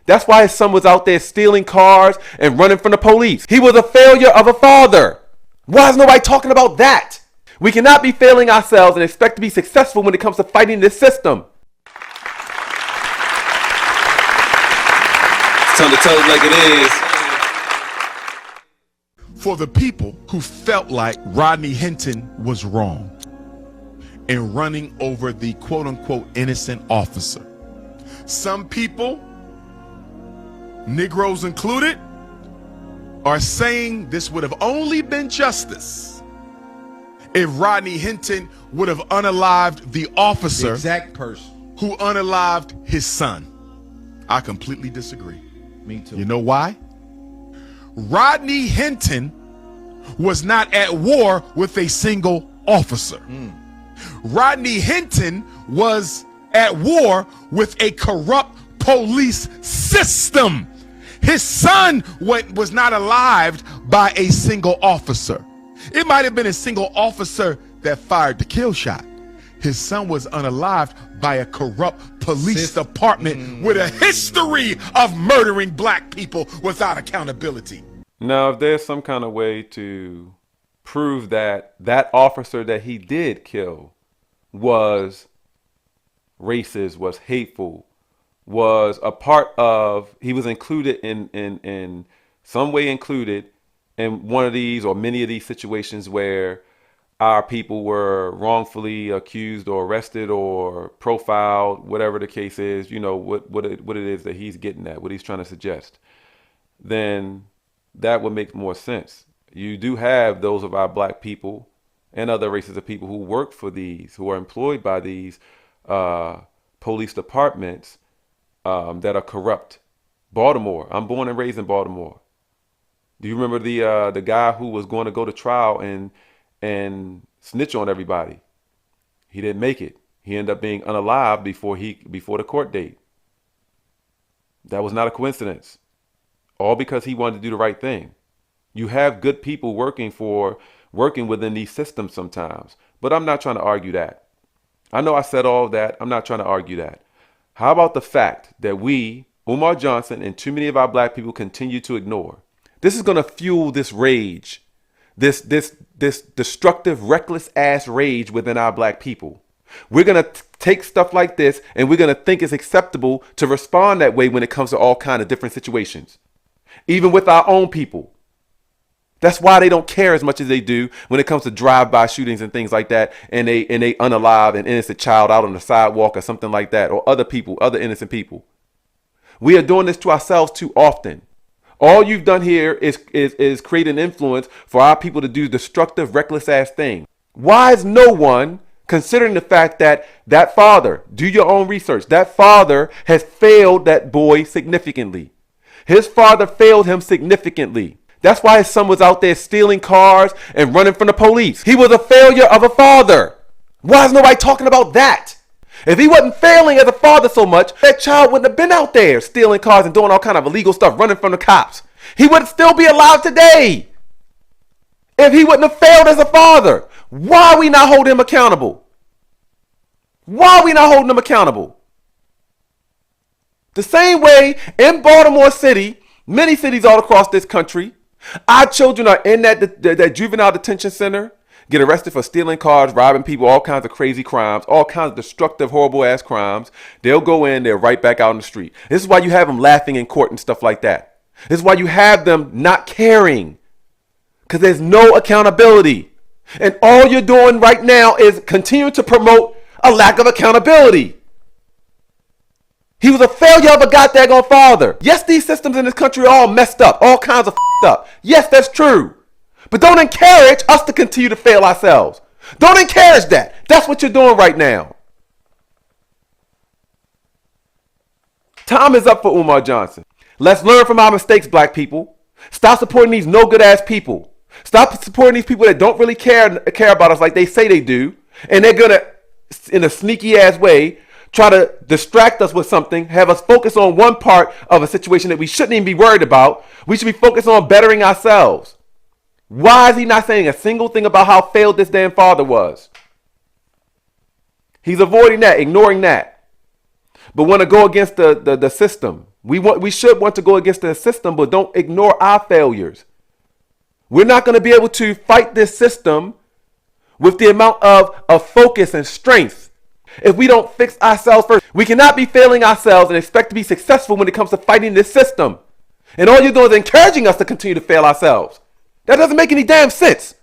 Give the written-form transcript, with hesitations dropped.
That's why his son was out there stealing cars and running from the police. He was a failure of a father. Why is nobody talking about that? We cannot be failing ourselves and expect to be successful when it comes to fighting this system. It's time to tell it like it is. For the people who felt like Rodney Hinton was wrong in running over the quote-unquote innocent officer. Some people, Negroes included, are saying this would have only been justice if Rodney Hinton would have unalived the officer, the exact person who unalived his son. I completely disagree. Me too. You know why? Rodney Hinton was not at war with a single officer. Rodney Hinton was at war with a corrupt police system. His son was not alived by a single officer. It might have been a single officer that fired the kill shot. His son was unalived by a corrupt police department with a history of murdering black people without accountability. Now, if there's some kind of way to prove that that officer that he did kill was racist, was hateful, was a part of, he was included in some way included in one of these or many of these situations where our people were wrongfully accused or arrested or profiled, whatever the case is, you know, what it is that he's getting at, what he's trying to suggest, then that would make more sense. You do have those of our black people and other races of people who work for these, who are employed by these police departments that are corrupt. Baltimore. I'm born and raised in Baltimore. Do you remember the guy who was going to go to trial and snitch on everybody? He didn't make it. He ended up being unalived before the court date. That was not a coincidence. All because he wanted to do the right thing. You have good people working within these systems sometimes, but I'm not trying to argue that. I know I said all of that. I'm not trying to argue that. How about the fact that we, Umar Johnson, and too many of our black people continue to ignore? This is going to fuel this rage, this destructive, reckless ass rage within our black people. We're going to take stuff like this and we're going to think it's acceptable to respond that way when it comes to all kinds of different situations, even with our own people. That's why they don't care as much as they do when it comes to drive-by shootings and things like that, and they unalive an innocent child out on the sidewalk or something like that, or other people, other innocent people. We are doing this to ourselves too often. All you've done here is create an influence for our people to do destructive, reckless ass things. Why is no one considering the fact that that father, do your own research, that father has failed that boy significantly. His father failed him significantly. That's why his son was out there stealing cars and running from the police. He was a failure of a father. Why is nobody talking about that? If he wasn't failing as a father so much, that child wouldn't have been out there stealing cars and doing all kind of illegal stuff, running from the cops. He would still be alive today if he wouldn't have failed as a father. Why are we not holding him accountable? Why are we not holding him accountable? The same way in Baltimore City, many cities all across this country, our children are in that juvenile detention center, get arrested for stealing cars, robbing people, all kinds of crazy crimes, all kinds of destructive, horrible ass crimes. They'll go in, they're right back out on the street. This is why you have them laughing in court and stuff like that. This is why you have them not caring, because there's no accountability. And all you're doing right now is continue to promote a lack of accountability. He was a failure of a goddamn father. Yes, these systems in this country are all messed up, all kinds of up. Yes, that's true. But don't encourage us to continue to fail ourselves. Don't encourage that. That's what you're doing right now. Time is up for Umar Johnson. Let's learn from our mistakes, black people. Stop supporting these no good ass people. Stop supporting these people that don't really care about us like they say they do. And they're going to, in a sneaky ass way, try to distract us with something, have us focus on one part of a situation that we shouldn't even be worried about. We should be focused on bettering ourselves. Why is he not saying a single thing about how failed this damn father was? He's avoiding that, ignoring that. But want to go against the system, We should want to go against the system, but don't ignore our failures. We're not going to be able to fight this system with the amount of focus and strength if we don't fix ourselves first. We cannot be failing ourselves and expect to be successful when it comes to fighting this system. And all you're doing is encouraging us to continue to fail ourselves. That doesn't make any damn sense.